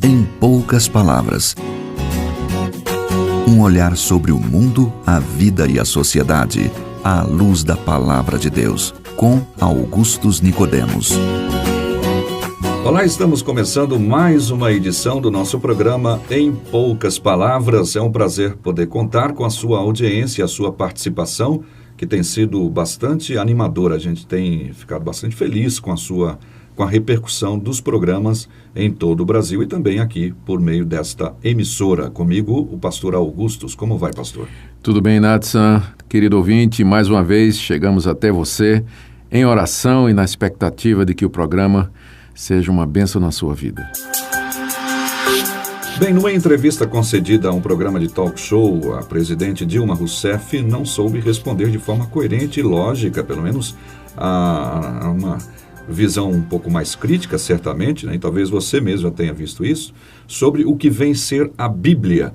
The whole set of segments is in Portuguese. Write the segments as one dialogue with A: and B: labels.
A: Em poucas palavras. Um olhar sobre o mundo, a vida e a sociedade, à luz da Palavra de Deus, com Augustus Nicodemos.
B: Olá, estamos começando mais uma edição do nosso programa Em Poucas Palavras. É um prazer poder contar com a sua audiência e a sua participação, que tem sido bastante animadora. A gente tem ficado bastante feliz com a repercussão dos programas em todo o Brasil e também aqui por meio desta emissora. Comigo, o pastor Augustus. Como vai, pastor?
C: Tudo bem, Natsan? Querido ouvinte, mais uma vez chegamos até você em oração e na expectativa de que o programa seja uma bênção na sua vida.
B: Bem, numa entrevista concedida a um programa de talk show, a presidente Dilma Rousseff não soube responder de forma coerente e lógica, pelo menos a uma visão um pouco mais crítica, certamente, né? E talvez você mesmo já tenha visto isso, sobre o que vem ser a Bíblia.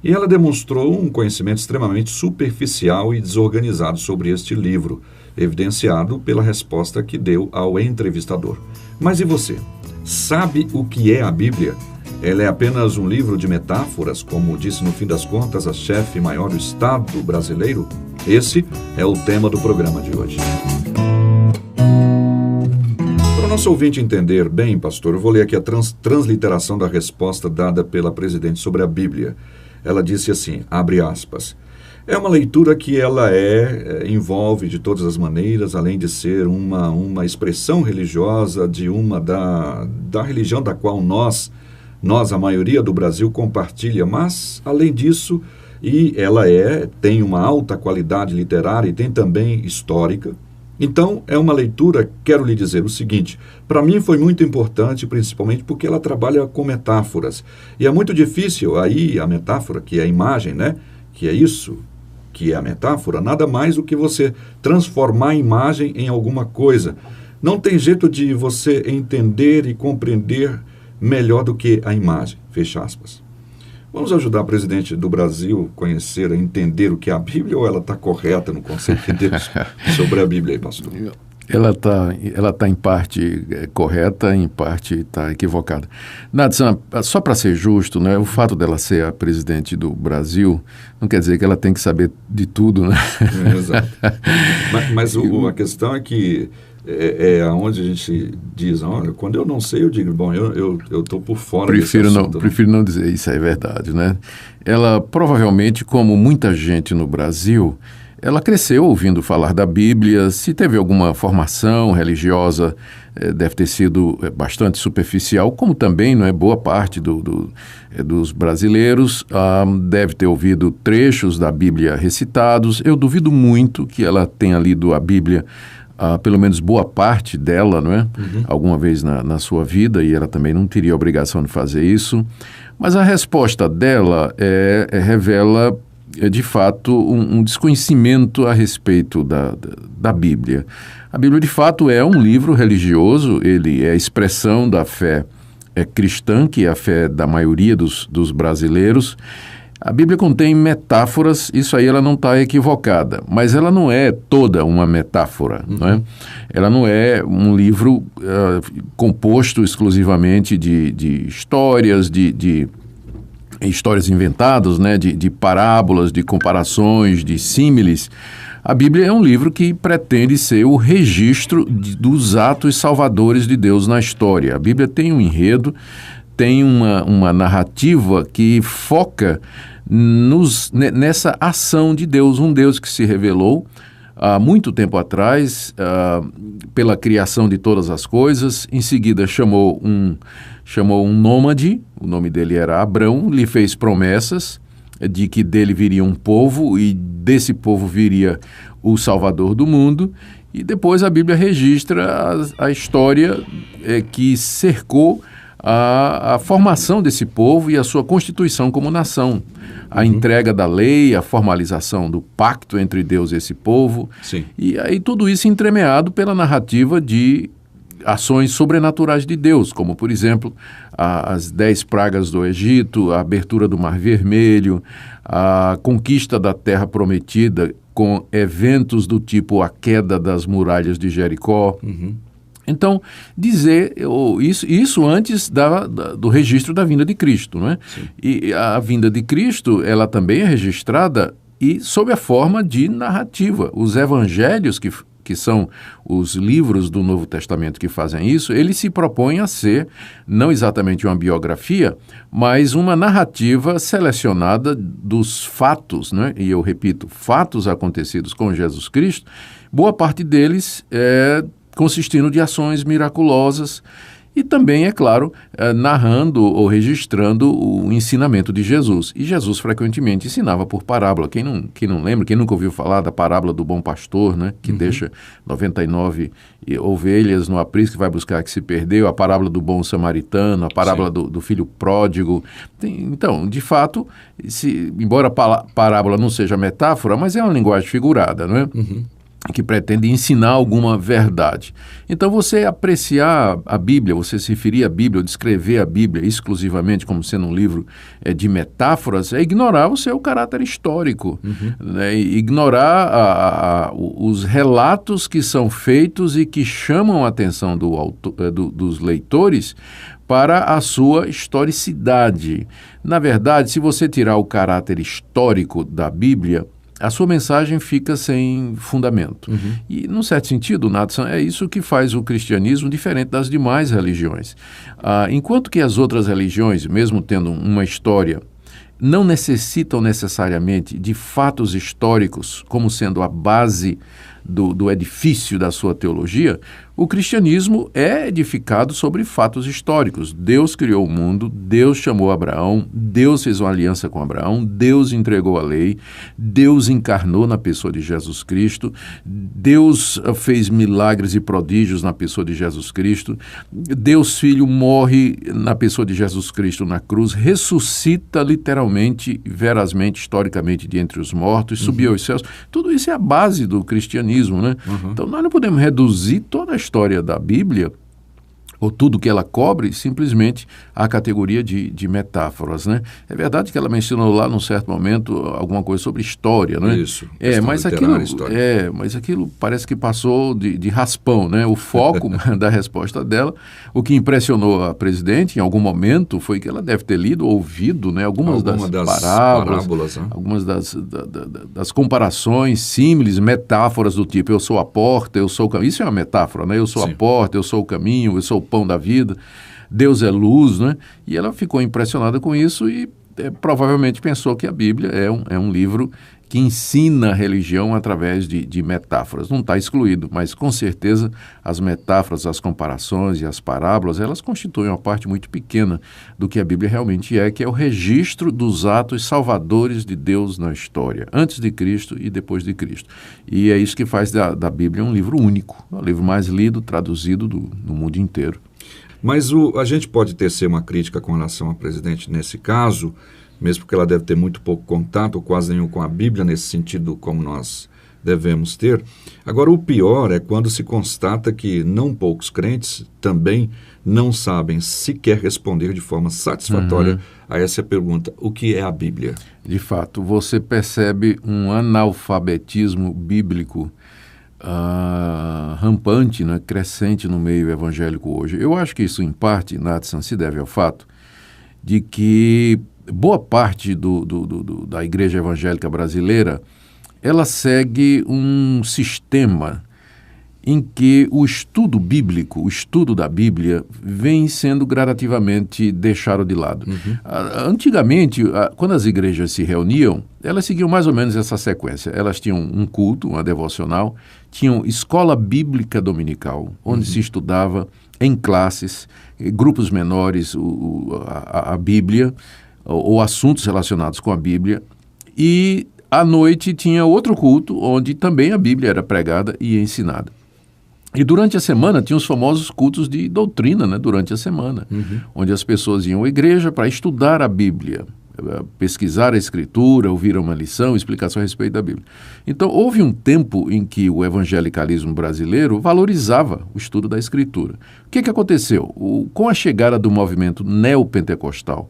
B: E ela demonstrou um conhecimento extremamente superficial e desorganizado sobre este livro, evidenciado pela resposta que deu ao entrevistador. Mas e você? Sabe o que é a Bíblia? Ela é apenas um livro de metáforas, como disse no fim das contas a chefe maior do Estado brasileiro? Esse é o tema do programa de hoje. Para o nosso ouvinte entender bem, pastor, eu vou ler aqui a transliteração da resposta dada pela presidente sobre a Bíblia. Ela disse assim, abre aspas, é uma leitura que ela envolve de todas as maneiras, além de ser uma expressão religiosa da religião da qual nós, a maioria do Brasil, compartilha, mas, além disso, e ela tem uma alta qualidade literária e tem também histórica. Então, é uma leitura, quero lhe dizer o seguinte, para mim foi muito importante, principalmente porque ela trabalha com metáforas. E é muito difícil aí a metáfora, que é a imagem, né? Que é isso, que é a metáfora, nada mais do que você transformar a imagem em alguma coisa. Não tem jeito de você entender e compreender melhor do que a imagem, fecha aspas. Vamos ajudar a presidente do Brasil a conhecer, a entender o que é a Bíblia, ou ela está correta no conceito de Deus sobre a Bíblia aí, pastor?
C: Ela tá em parte correta, em parte está equivocada. Natsan, só para ser justo, né, o fato dela ser a presidente do Brasil não quer dizer que ela tem que saber de tudo, né?
B: Exato. Mas a questão é que onde a gente diz, olha, quando eu não sei, eu digo, bom, eu estou por fora desse assunto.
C: Prefiro não dizer isso, é verdade, né? Ela provavelmente, como muita gente no Brasil, ela cresceu ouvindo falar da Bíblia. Se teve alguma formação religiosa, deve ter sido bastante superficial, como também, não é, boa parte dos brasileiros deve ter ouvido trechos da Bíblia recitados. Eu duvido muito que ela tenha lido a Bíblia, pelo menos boa parte dela, não é? Uhum. Alguma vez na sua vida, e ela também não teria a obrigação de fazer isso. Mas a resposta dela revela, de fato, um desconhecimento a respeito da Bíblia. A Bíblia, de fato, é um livro religioso, ele é a expressão da fé cristã, que é a fé da maioria dos brasileiros. A Bíblia contém metáforas, isso aí ela não está equivocada, mas ela não é toda uma metáfora, não é? Ela não é um livro composto exclusivamente de histórias, de histórias inventadas, né? de parábolas, de comparações, de símiles. A Bíblia é um livro que pretende ser o registro dos atos salvadores de Deus na história. A Bíblia tem um enredo, tem uma narrativa que foca nessa ação de Deus, um Deus que se revelou há muito tempo atrás pela criação de todas as coisas. Em seguida chamou um nômade, o nome dele era Abrão, lhe fez promessas de que dele viria um povo e desse povo viria o Salvador do mundo. E depois a Bíblia registra a história que cercou a formação desse povo e a sua constituição como nação. A entrega da lei, a formalização do pacto entre Deus e esse povo.
B: Sim.
C: E aí tudo isso entremeado pela narrativa de ações sobrenaturais de Deus, como, por exemplo, as 10 pragas do Egito, a abertura do Mar Vermelho, a conquista da Terra Prometida com eventos do tipo a queda das muralhas de Jericó, Então, dizer isso antes do registro da vinda de Cristo, não é?
B: Sim.
C: E a vinda de Cristo, ela também é registrada e sob a forma de narrativa. Os evangelhos, que são os livros do Novo Testamento que fazem isso, eles se propõem a ser não exatamente uma biografia, mas uma narrativa selecionada dos fatos, né? E eu repito, fatos acontecidos com Jesus Cristo, boa parte deles consistindo de ações miraculosas e também, é claro, narrando ou registrando o ensinamento de Jesus. E Jesus frequentemente ensinava por parábola. Quem não lembra, quem nunca ouviu falar da parábola do bom pastor, né, que deixa 99 ovelhas no aprisco que vai buscar que se perdeu, a parábola do bom samaritano, a parábola do filho pródigo. Então, de fato, embora a parábola não seja metáfora, mas é uma linguagem figurada, não é? Que pretende ensinar alguma verdade. Então, você apreciar a Bíblia, você se referir à Bíblia, ou descrever a Bíblia exclusivamente como sendo um livro de ignorar o seu caráter histórico, né? Ignorar os relatos que são feitos e que chamam a atenção dos leitores para a sua historicidade. Na verdade, se você tirar o caráter histórico da Bíblia, a sua mensagem fica sem fundamento. E, num certo sentido, Nathan, é isso que faz o cristianismo diferente das demais religiões. Enquanto que as outras religiões, mesmo tendo uma história, não necessitam necessariamente de fatos históricos como sendo a base do edifício da sua teologia, o cristianismo é edificado sobre fatos históricos. Deus criou o mundo, Deus chamou Abraão, Deus fez uma aliança com Abraão, Deus entregou a lei, Deus encarnou na pessoa de Jesus Cristo, Deus fez milagres e prodígios na pessoa de Jesus Cristo, Deus Filho morre na pessoa de Jesus Cristo na cruz, ressuscita literalmente, verazmente, historicamente de entre os mortos, subiu aos céus. Tudo isso é a base do cristianismo, né? Então, nós não podemos reduzir toda a história da Bíblia, ou tudo que ela cobre, simplesmente à categoria de metáforas, né? É verdade que ela mencionou lá, num certo momento, alguma coisa sobre história, né?
B: Isso.
C: Mas aquilo parece que passou de raspão, né? O foco da resposta dela, o que impressionou a presidente em algum momento foi que ela deve ter lido, ouvido, né? Algumas das parábolas, né? Algumas das comparações, símiles, metáforas do tipo, eu sou a porta, eu sou o caminho. Isso é uma metáfora, né? Eu sou a porta, eu sou o caminho, eu sou o pão da vida, Deus é luz, né? E ela ficou impressionada com isso e provavelmente pensou que a Bíblia é um livro que ensina a religião através de metáforas. Não está excluído, mas com certeza as metáforas, as comparações e as parábolas, elas constituem uma parte muito pequena do que a Bíblia realmente é, que é o registro dos atos salvadores de Deus na história, antes de Cristo e depois de Cristo. E é isso que faz da Bíblia um livro único, o livro mais lido, traduzido no mundo inteiro.
B: Mas a gente pode tecer uma crítica com relação à presidente nesse caso, mesmo porque ela deve ter muito pouco contato, ou quase nenhum com a Bíblia, nesse sentido como nós devemos ter. Agora, o pior é quando se constata que não poucos crentes também não sabem sequer responder de forma satisfatória a essa pergunta: o que é a Bíblia?
C: De fato, você percebe um analfabetismo bíblico rampante, né, crescente no meio evangélico hoje. Eu acho que isso, em parte, Nathan, se deve ao fato de que boa parte da igreja evangélica brasileira, ela segue um sistema em que o estudo bíblico, o estudo da Bíblia, vem sendo gradativamente deixado de lado. Antigamente, quando as igrejas se reuniam, elas seguiam mais ou menos essa sequência. Elas tinham um culto, uma devocional, tinham escola bíblica dominical, onde se estudava em classes, grupos menores, a Bíblia, ou assuntos relacionados com a Bíblia, e à noite tinha outro culto, onde também a Bíblia era pregada e ensinada. E durante a semana tinha os famosos cultos de doutrina, né, durante a semana, onde as pessoas iam à igreja para estudar a Bíblia, pesquisar a Escritura, ouvir uma lição, explicação a respeito da Bíblia. Então, houve um tempo em que o evangelicalismo brasileiro valorizava o estudo da Escritura. O que aconteceu? Com a chegada do movimento neopentecostal,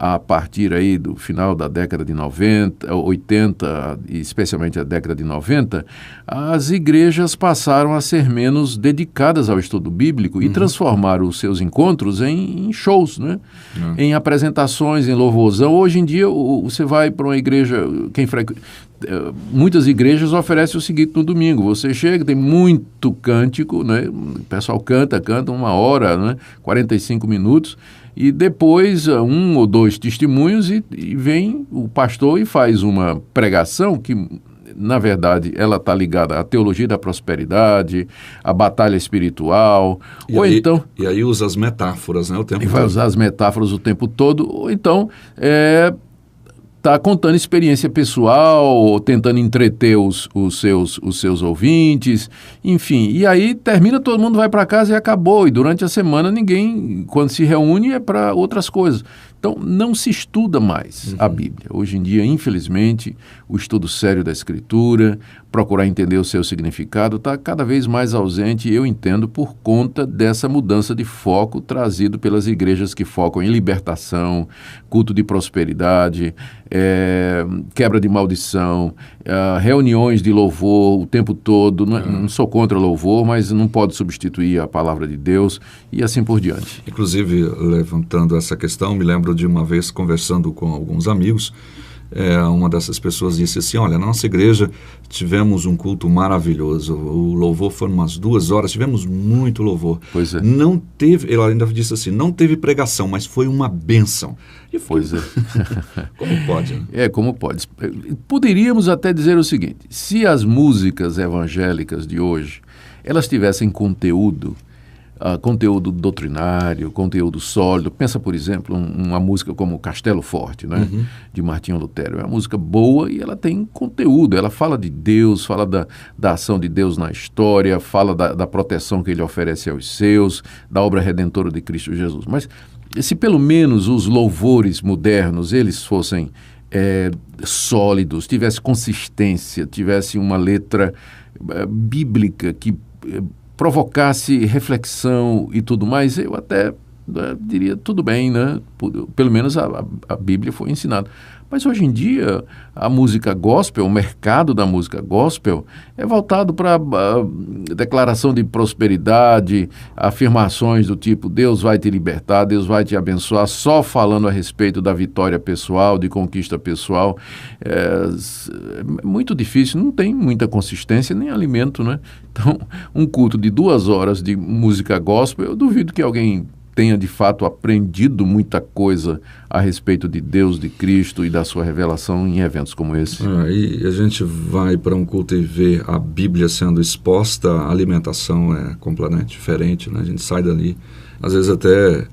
C: a partir aí do final da década de 90, 80, e especialmente a década de 90, as igrejas passaram a ser menos dedicadas ao estudo bíblico e transformaram os seus encontros em shows, né? Em apresentações, em louvorzão. Hoje em dia, você vai para uma igreja, muitas igrejas oferecem o seguinte no domingo: você chega, tem muito cântico, né? O pessoal canta 1 hora, né? 45 minutos, e depois 1 ou 2 testemunhos e vem o pastor e faz uma pregação que, na verdade, ela está ligada à teologia da prosperidade, à batalha espiritual,
B: E aí usa as metáforas, né, o tempo todo.
C: Vai usar as metáforas o tempo todo, ou então está contando experiência pessoal, ou tentando entreter os seus ouvintes, enfim. E aí termina, todo mundo vai para casa e acabou. E durante a semana ninguém, quando se reúne, é para outras coisas. Então, não se estuda mais a Bíblia. Hoje em dia, infelizmente, o estudo sério da Escritura, procurar entender o seu significado, está cada vez mais ausente, eu entendo, por conta dessa mudança de foco trazido pelas igrejas que focam em libertação, culto de prosperidade, quebra de maldição, reuniões de louvor o tempo todo. Não sou contra louvor, mas não pode substituir a palavra de Deus e assim por diante.
B: Inclusive, levantando essa questão, me lembro de uma vez conversando com alguns amigos, uma dessas pessoas disse assim: olha, na nossa igreja tivemos um culto maravilhoso, o louvor foi umas 2 horas, tivemos muito louvor.
C: Pois é.
B: Não teve, ela ainda disse assim, não teve pregação, mas foi uma bênção. E
C: pois é.
B: Como pode? Né?
C: Como pode. Poderíamos até dizer o seguinte: se as músicas evangélicas de hoje, elas tivessem conteúdo doutrinário, conteúdo sólido. Pensa, por exemplo, uma música como Castelo Forte, né? De Martinho Lutero. É uma música boa e ela tem conteúdo. Ela fala de Deus, fala da ação de Deus na história, fala da proteção que ele oferece aos seus, da obra redentora de Cristo Jesus. Mas se pelo menos os louvores modernos eles fossem sólidos, tivesse consistência, tivesse uma letra bíblica que provocasse reflexão e tudo mais, eu até diria tudo bem, né? Pelo menos a Bíblia foi ensinada. Mas hoje em dia, a música gospel, o mercado da música gospel, é voltado para declaração de prosperidade, afirmações do tipo: Deus vai te libertar, Deus vai te abençoar, só falando a respeito da vitória pessoal, de conquista pessoal. É muito difícil, não tem muita consistência nem alimento, né? Então, um culto de 2 horas de música gospel, eu duvido que alguém tenha de fato aprendido muita coisa a respeito de Deus, de Cristo e da sua revelação em eventos como esse.
B: E a gente vai para um culto e vê a Bíblia sendo exposta, a alimentação é completamente diferente, né? A gente sai dali, às vezes até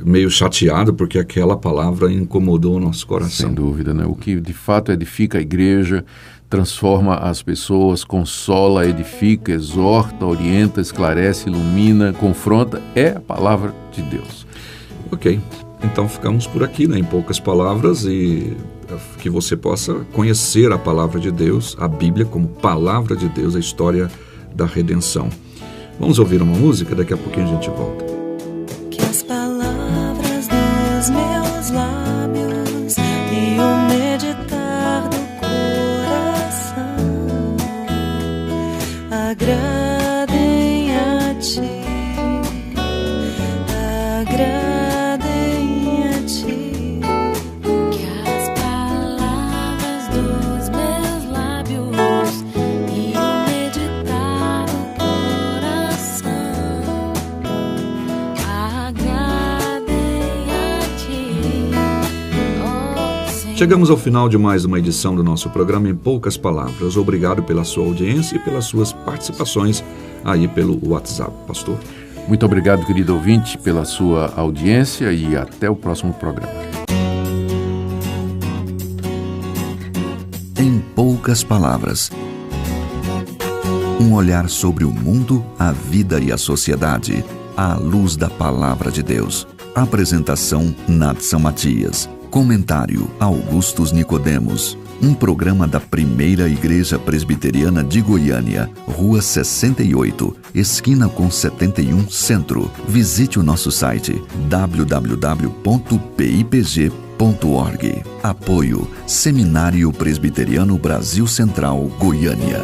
B: meio chateado, porque aquela palavra incomodou o nosso coração.
C: Sem dúvida, né? O que de fato edifica a igreja, transforma as pessoas, consola, edifica, exorta, orienta, esclarece, ilumina, confronta, é a palavra de Deus.
B: Ok, então ficamos por aqui, né, em poucas palavras, e que você possa conhecer a palavra de Deus, a Bíblia como palavra de Deus, a história da redenção. Vamos ouvir uma música, daqui a pouquinho a gente volta.
D: Que as palavras dos meus lábios e o meditar do agradem a ti, agradem a ti. Que as palavras dos meus lábios e o meditar do coração agradem a ti, oh Senhor.
B: Chegamos ao final de mais uma edição do nosso programa Em Poucas Palavras. Obrigado pela sua audiência e pelas suas participações aí pelo WhatsApp, pastor.
C: Muito obrigado, querido ouvinte, pela sua audiência e até o próximo programa.
A: Em Poucas Palavras. Um olhar sobre o mundo, a vida e a sociedade, à luz da Palavra de Deus. Apresentação, Nadson Matias. Comentário, Augustus Nicodemos. Um programa da Primeira Igreja Presbiteriana de Goiânia, Rua 68, esquina com 71, Centro. Visite o nosso site www.pipg.org.br. Apoio Seminário Presbiteriano Brasil Central, Goiânia.